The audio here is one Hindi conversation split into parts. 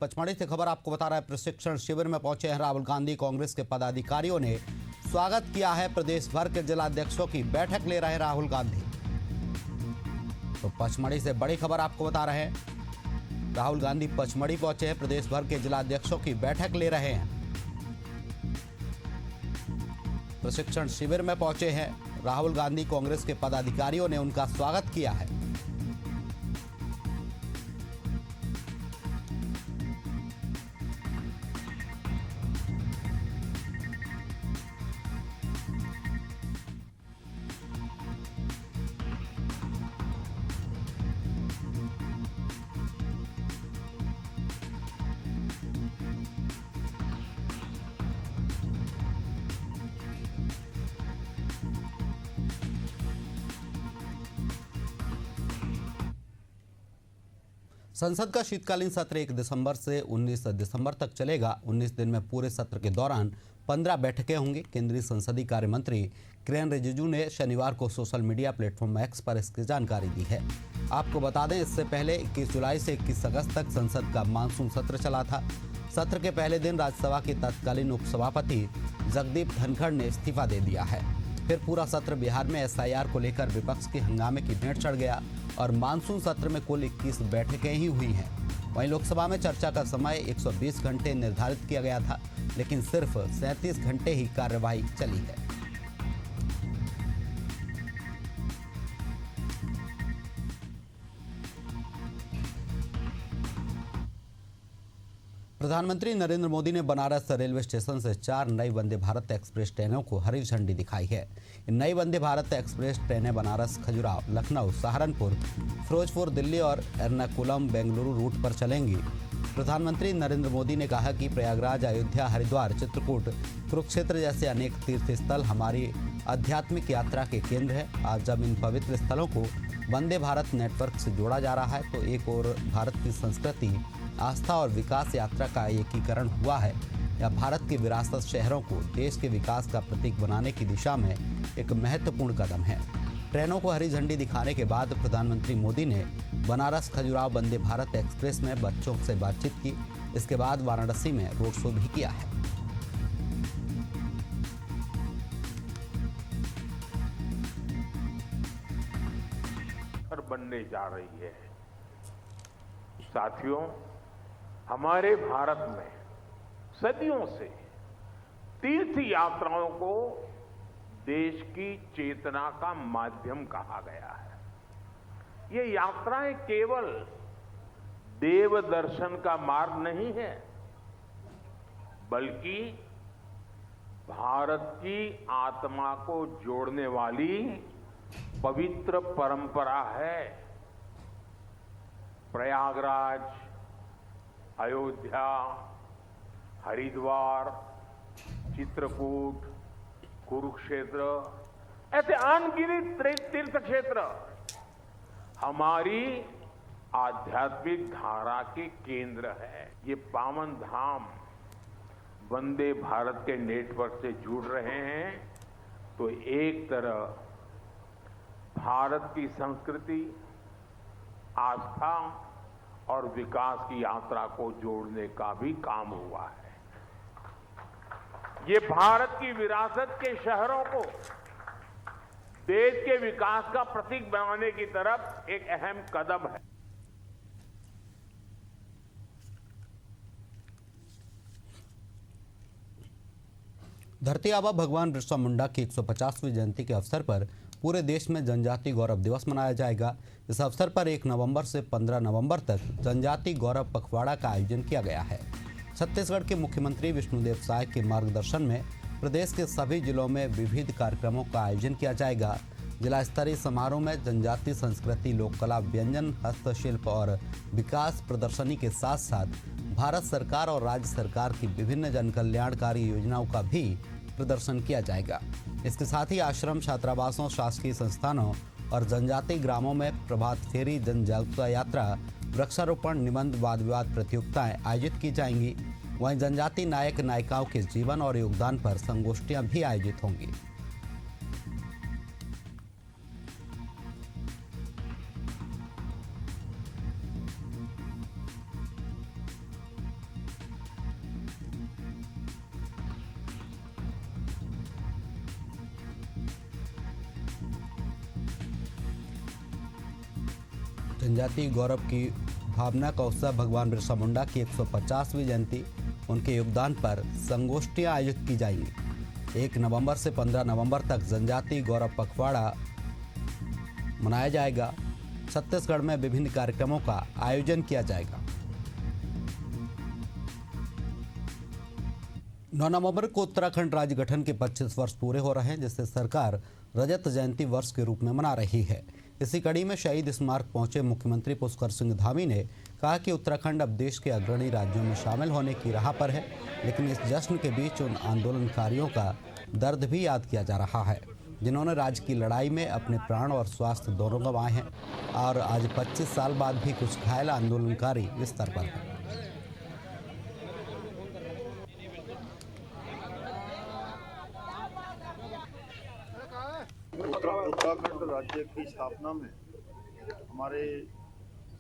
पचमढ़ी से खबर आपको बता रहा है, प्रशिक्षण शिविर में पहुंचे हैं राहुल गांधी। कांग्रेस के पदाधिकारियों ने स्वागत किया है। प्रदेश भर के जिलाध्यक्षों की बैठक ले रहे हैं राहुल गांधी। तो पचमढ़ी से बड़ी खबर आपको बता रहे हैं, राहुल गांधी पचमढ़ी पहुंचे हैं। प्रदेश भर के जिलाध्यक्षों की बैठक ले रहे हैं। प्रशिक्षण शिविर में पहुंचे हैं राहुल गांधी। कांग्रेस के पदाधिकारियों ने उनका स्वागत किया है। संसद का शीतकालीन सत्र 1 दिसंबर से 19 दिसंबर तक चलेगा। 19 दिन में पूरे सत्र के दौरान 15 बैठकें होंगी। केंद्रीय संसदीय कार्य मंत्री किरेन रिजिजू ने शनिवार को सोशल मीडिया प्लेटफॉर्म एक्स पर इसकी जानकारी दी है। आपको बता दें, इससे पहले 21 जुलाई से 21 अगस्त तक संसद का मानसून सत्र चला था। सत्र के पहले दिन राज्यसभा के तत्कालीन उपसभापति जगदीप धनखड़ ने इस्तीफा दे दिया है। फिर पूरा सत्र बिहार में SIR को लेकर विपक्ष के हंगामे की भेंट चढ़ गया और मानसून सत्र में कुल 21 बैठकें ही हुई हैं। वहीं लोकसभा में चर्चा का समय 120 घंटे निर्धारित किया गया था, लेकिन सिर्फ 37 घंटे ही कार्यवाही चली है। प्रधानमंत्री नरेंद्र मोदी ने बनारस रेलवे स्टेशन से 4 नई वंदे भारत एक्सप्रेस ट्रेनों को हरी झंडी दिखाई है। इन नई वंदे भारत एक्सप्रेस ट्रेनें बनारस, खजुराहो, लखनऊ, सहारनपुर, फिरोजपुर, दिल्ली और एर्नाकुलम, बेंगलुरु रूट पर चलेंगी। प्रधानमंत्री नरेंद्र मोदी ने कहा कि प्रयागराज, अयोध्या, हरिद्वार, चित्रकूट, कुरुक्षेत्र जैसे अनेक तीर्थ स्थल हमारी आध्यात्मिक यात्रा के केंद्र है। आज जब इन पवित्र स्थलों को वंदे भारत नेटवर्क से जोड़ा जा रहा है, तो एक और भारत की संस्कृति, आस्था और विकास यात्रा का एकीकरण हुआ है। यह भारत की विरासत शहरों को देश के विकास का प्रतीक बनाने की दिशा में एक महत्वपूर्ण कदम है। ट्रेनों को हरी झंडी दिखाने के बाद प्रधानमंत्री मोदी ने बनारस खजुराहो वंदे भारत एक्सप्रेस में बच्चों से बातचीत की। इसके बाद वाराणसी में रोड शो भी किया है। बनने जा रही है। साथियों, हमारे भारत में सदियों से तीर्थ यात्राओं को देश की चेतना का माध्यम कहा गया है। ये यात्राएं केवल देव दर्शन का मार्ग नहीं है, बल्कि भारत की आत्मा को जोड़ने वाली पवित्र परंपरा है। प्रयागराज, अयोध्या, हरिद्वार, चित्रकूट, कुरुक्षेत्र ऐसे अनगिनत तीर्थ क्षेत्र हमारी आध्यात्मिक धारा के केंद्र है। ये पावन धाम वंदे भारत के नेटवर्क से जुड़ रहे हैं, तो एक तरह भारत की संस्कृति, आस्था और विकास की यात्रा को जोड़ने का भी काम हुआ है। ये भारत की विरासत के शहरों को देश के विकास का प्रतीक बनाने की तरफ एक अहम कदम है। धरती आबा भगवान बिरसा मुंडा की 150वीं जयंती के अवसर पर पूरे देश में जनजाति गौरव दिवस मनाया जाएगा। इस अवसर पर 1 नवंबर से 15 नवंबर तक जनजाति गौरव पखवाड़ा का आयोजन किया गया है। छत्तीसगढ़ के मुख्यमंत्री विष्णुदेव साय के मार्गदर्शन में प्रदेश के सभी जिलों में विविध कार्यक्रमों का आयोजन किया जाएगा। जिला स्तरीय समारोह में जनजाति संस्कृति, लोक कला, व्यंजन, हस्तशिल्प और विकास प्रदर्शनी के साथ साथ भारत सरकार और राज्य सरकार की विभिन्न जन कल्याणकारी योजनाओं का भी प्रदर्शन किया जाएगा। इसके साथ ही आश्रम, छात्रावासों, शासकीय संस्थानों और जनजाति ग्रामों में प्रभात फेरी, जन जागरूकता यात्रा, वृक्षारोपण, निबंध, वाद विवाद प्रतियोगिताएं आयोजित की जाएंगी। वहीं जनजाति नायक नायिकाओं के जीवन और योगदान पर संगोष्ठियां भी आयोजित होंगी। जनजातीय गौरव की भावना का उत्सव भगवान बिरसा मुंडा की 150वीं जयंती, उनके योगदान पर संगोष्ठियां आयोजित की जाएंगी। 1 नवंबर से 15 नवंबर तक जनजातीय गौरव पखवाड़ा मनाया जाएगा। छत्तीसगढ़ में विभिन्न कार्यक्रमों का आयोजन किया जाएगा। 9 नवंबर को उत्तराखंड राज्य गठन के 25 वर्ष पूरे हो रहे हैं, जिसे सरकार रजत जयंती वर्ष के रूप में मना रही है। इसी कड़ी में शहीद स्मारक पहुंचे मुख्यमंत्री पुष्कर सिंह धामी ने कहा कि उत्तराखंड अब देश के अग्रणी राज्यों में शामिल होने की राह पर है, लेकिन इस जश्न के बीच उन आंदोलनकारियों का दर्द भी याद किया जा रहा है जिन्होंने राज्य की लड़ाई में अपने प्राण और स्वास्थ्य दोनों गंवाए हैं, और आज 25 साल बाद भी कुछ घायल आंदोलनकारी इस स्तर पर हैं। उत्तराखंड राज्य की स्थापना में हमारे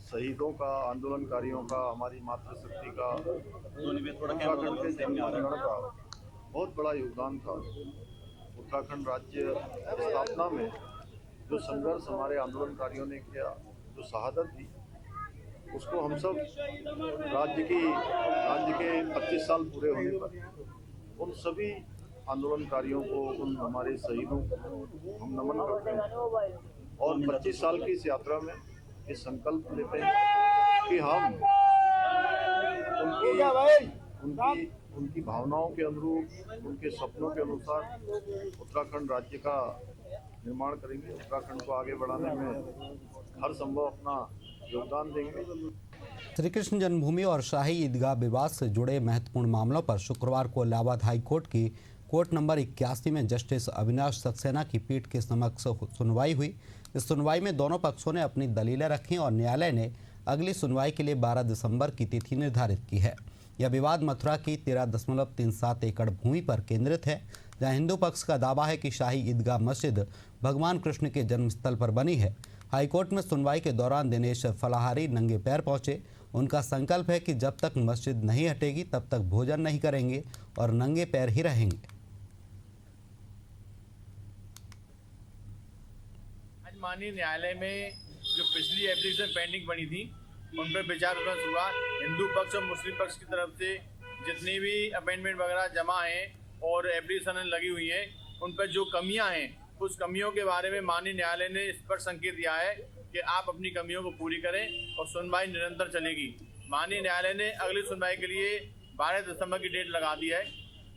शहीदों का, आंदोलनकारियों का, हमारी मातृशक्ति का, उत्तराखंड के जनगण का बहुत बड़ा योगदान था। उत्तराखंड राज्य स्थापना में जो संघर्ष हमारे आंदोलनकारियों ने किया, जो शहादत दी, उसको हम सब राज्य के 25 साल पूरे होने पर उन सभी आंदोलनकारियों को, उन हमारे शहीदों को हम नमन करते हैं और 25 साल की इस यात्रा में ये संकल्प लेते हैं कि हम उनकी भावनाओं के अनुरूप, उनके सपनों के अनुसार उत्तराखंड राज्य का निर्माण करेंगे। उत्तराखंड को आगे बढ़ाने में हर संभव अपना योगदान देंगे। श्री कृष्ण जन्मभूमि और शाही ईदगाह विवाद से जुड़े महत्वपूर्ण मामलों पर शुक्रवार को इलाहाबाद हाई कोर्ट की कोर्ट नंबर 81 में जस्टिस अविनाश सक्सेना की पीठ के समक्ष सुनवाई हुई। इस सुनवाई में दोनों पक्षों ने अपनी दलीलें रखी और न्यायालय ने अगली सुनवाई के लिए 12 दिसंबर की तिथि निर्धारित की है। यह विवाद मथुरा की 13.37 एकड़ भूमि पर केंद्रित है, जहां हिंदू पक्ष का दावा है कि शाही ईदगाह मस्जिद भगवान कृष्ण के जन्मस्थल पर बनी है। हाईकोर्ट में सुनवाई के दौरान दिनेश फलाहारी नंगे पैर पहुंचे। उनका संकल्प है कि जब तक मस्जिद नहीं हटेगी तब तक भोजन नहीं करेंगे और नंगे पैर ही रहेंगे। आज माननीय न्यायालय में जो पिछली एप्लीकेशन पेंडिंग बनी थी, उन पर विचार विमर्श हुआ। हिंदू पक्ष और मुस्लिम पक्ष की तरफ से जितनी भी अमेंडमेंट वगैरह जमा हैं और एप्लीकेशन लगी हुई हैं, उन पर जो कमियां हैं, उस कमियों के बारे में माननीय न्यायालय ने स्पष्ट संकेत दिया है कि आप अपनी कमियों को पूरी करें और सुनवाई निरंतर चलेगी। माननीय न्यायालय ने अगली सुनवाई के लिए 12 दिसंबर की डेट लगा दी है।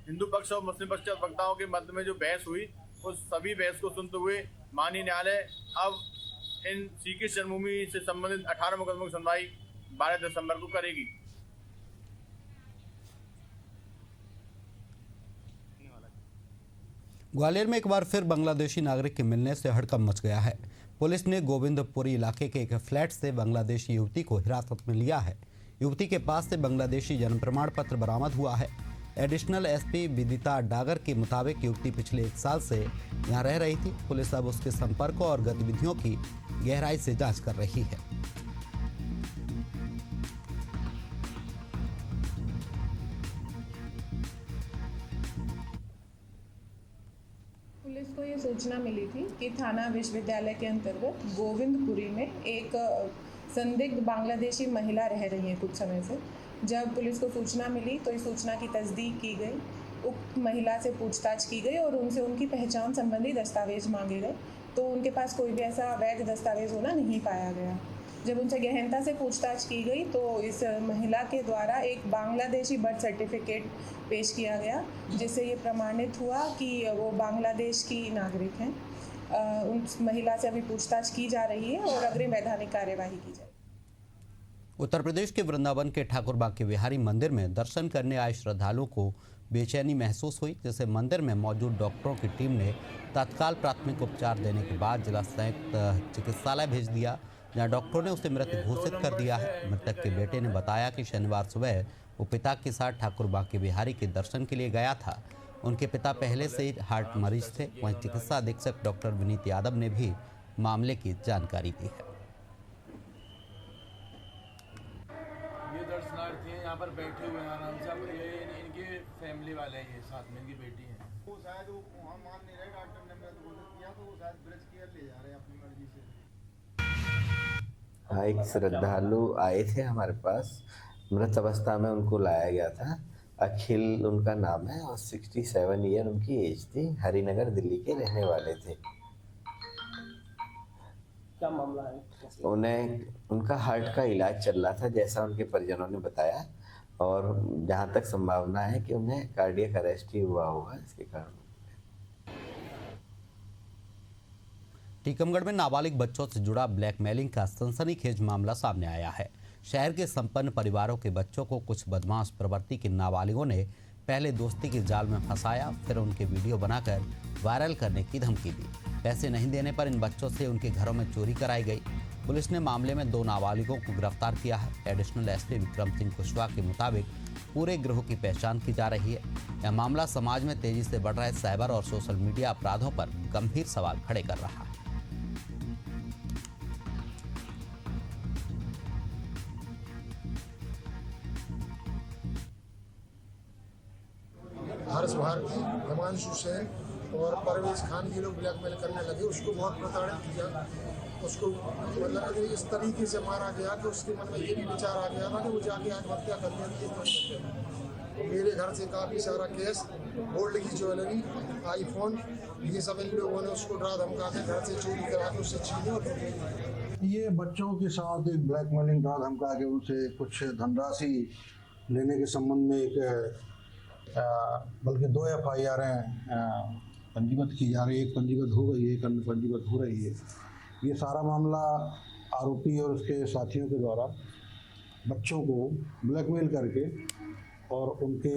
हिंदू पक्ष और मुस्लिम पक्ष के वक्ताओं के मध्य में जो बहस हुई, उस सभी बहस को सुनते हुए माननीय न्यायालय अब इन श्री कृष्ण जन्मभूमि से संबंधित 18 मुकदमों की सुनवाई 12 दिसंबर को करेगी। ग्वालियर में एक बार फिर बांग्लादेशी नागरिक के मिलने से हड़कंप मच गया है। पुलिस ने गोविंदपुरी इलाके के एक फ्लैट से बांग्लादेशी युवती को हिरासत में लिया है। युवती के पास से बांग्लादेशी जन्म प्रमाण पत्र बरामद हुआ है। एडिशनल एसपी विदिता डागर के मुताबिक युवती पिछले 1 साल से यहां रह रही थी। पुलिस अब उसके संपर्कों और गतिविधियों की गहराई से जांच कर रही है। पुलिस को ये सूचना मिली थी कि थाना विश्वविद्यालय के अंतर्गत गोविंदपुरी में एक संदिग्ध बांग्लादेशी महिला रह रही है कुछ समय से। जब पुलिस को सूचना मिली तो इस सूचना की तस्दीक की गई, उक्त महिला से पूछताछ की गई और उनसे उनकी पहचान संबंधी दस्तावेज मांगे गए, तो उनके पास कोई भी ऐसा वैध दस्तावेज होना नहीं पाया गया। जब उनसे गहनता से पूछताछ की गई तो इस महिला के द्वारा एक बांग्लादेशी बर्थ सर्टिफिकेट पेश किया गया, जिससे ये प्रमाणित हुआ कि वो बांग्लादेश की नागरिक हैं। उस महिला से अभी पूछताछ की जा रही है और अग्रिम वैधानिक कार्यवाही की जाएगी। उत्तर प्रदेश के वृंदावन के ठाकुर बांके बिहारी मंदिर में दर्शन करने आए श्रद्धालुओं को बेचैनी महसूस हुई, जिसे मंदिर में मौजूद डॉक्टरों की टीम ने तत्काल प्राथमिक उपचार देने के बाद जिला संयुक्त चिकित्सालय भेज दिया, जहां डॉक्टरों ने उसे मृत घोषित कर दिया है। मृतक के बेटे ने बताया कि शनिवार सुबह वो पिता के साथ ठाकुर बांके बिहारी के दर्शन के लिए गया था। उनके पिता पहले से ही हार्ट मरीज थे। वहीं चिकित्सा अधीक्षक डॉक्टर विनीत यादव ने भी मामले की जानकारी दी है। ये दर्शनार्थी हैं, यहाँ पर बैठे हुए हैं आराम से। अब ये इनके फैमिली वाले हैं, ये साथ में इनकी बेटी है। वो शायद वो वहाँ मान नहीं रहे, डॉक्टर ने मृत घोषित किया तो वो शायद ब्रिज केयर ले जा रहे हैं अपनी मर्जी से। हाँ, एक श्रद्धालु आए थे हमारे पास, मृत अवस्था में उनको लाया गया था। अखिल उनका नाम है और 67 ईयर उनकी एज थी। हरिनगर दिल्ली के रहने वाले थे। क्या मामला है? उन्हें उनका हार्ट का इलाज चल रहा था जैसा उनके परिजनों ने बताया, और जहाँ तक संभावना है कि उन्हें कार्डियक अरेस्ट ही हुआ होगा इसके कारण। टीकमगढ़ में नाबालिग बच्चों से जुड़ा ब्लैकमेलिंग का सनसनीखेज मामला सामने आया है। शहर के संपन्न परिवारों के बच्चों को कुछ बदमाश प्रवृत्ति के नाबालिगों ने पहले दोस्ती के जाल में फंसाया, फिर उनके वीडियो बनाकर वायरल करने की धमकी दी। पैसे नहीं देने पर इन बच्चों से उनके घरों में चोरी कराई गई। पुलिस ने मामले में 2 नाबालिगों को गिरफ्तार किया है। एडिशनल एसपी विक्रम सिंह कुशवाहा के मुताबिक पूरे गिरोह की पहचान की जा रही है। यह मामला समाज में तेजी से बढ़ रहे साइबर और सोशल मीडिया अपराधों पर गंभीर सवाल खड़े कर रहा है। हर्ष भारती, हिमांशु सेन और परवेज खान ये लोग ब्लैकमेल करने लगे। उसको बहुत प्रताड़ित किया। उसको मतलब इस तरीके से मारा गया कि उसके मन में ये भी विचार आ गया था कि वो जाके आत्महत्या कर लेंगे। तो मेरे घर से काफ़ी सारा कैश, गोल्ड की ज्वेलरी, आईफोन, ये सब इन लोगों ने उसको डरा धमका के घर से चोरी करा के उससे छीने और ये बच्चों के साथ एक ब्लैकमेलिंग डरा धमका के उनसे कुछ धनराशि लेने के संबंध में एक बल्कि 2 FIR पंजीबद्ध की जा रही है। एक पंजीबद्ध हो गई है, एक अन्य पंजीबद्ध हो रही है। ये सारा मामला आरोपी और उसके साथियों के द्वारा बच्चों को ब्लैकमेल करके और उनके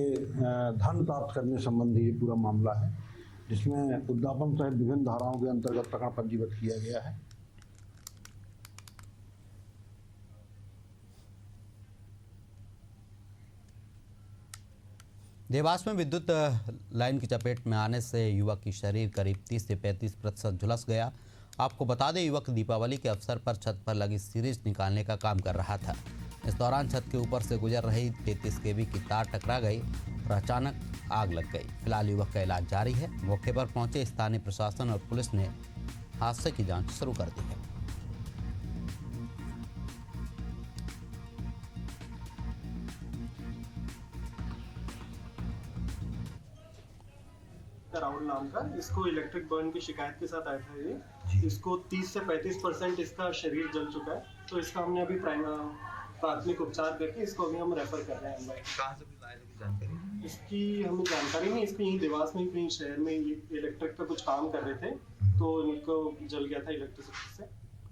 धन प्राप्त करने संबंधी पूरा मामला है, जिसमें उद्यापन सहित विभिन्न धाराओं के अंतर्गत प्रकरण पंजीबद्ध किया गया है। देवास में विद्युत लाइन की चपेट में आने से युवक की शरीर करीब 30 से 35% झुलस गया। आपको बता दें, युवक दीपावली के अवसर पर छत पर लगी सीरीज निकालने का काम कर रहा था। इस दौरान छत के ऊपर से गुजर रही 33 kV की तार टकरा गई और अचानक आग लग गई। फिलहाल युवक का इलाज जारी है। मौके पर पहुंचे स्थानीय प्रशासन और पुलिस ने हादसे की जांच शुरू कर दी है। राहुल नाम का, इसको इलेक्ट्रिक बर्न की शिकायत के साथ आया था ये। इसको 30 से 35% इसका शरीर जल चुका है, तो इसका हमने अभी प्राथमिक उपचार करके इसको अभी हम रेफर कर रहे हैं। कहाँ से लाए थे जानकारी? इसकी हमें जानकारी नहीं, इसके यहीं देवास में ही कहीं शहर में इलेक्ट्रिक का कुछ काम कर रहे थे, तो इनको जल गया था इलेक्ट्रिसिटी से।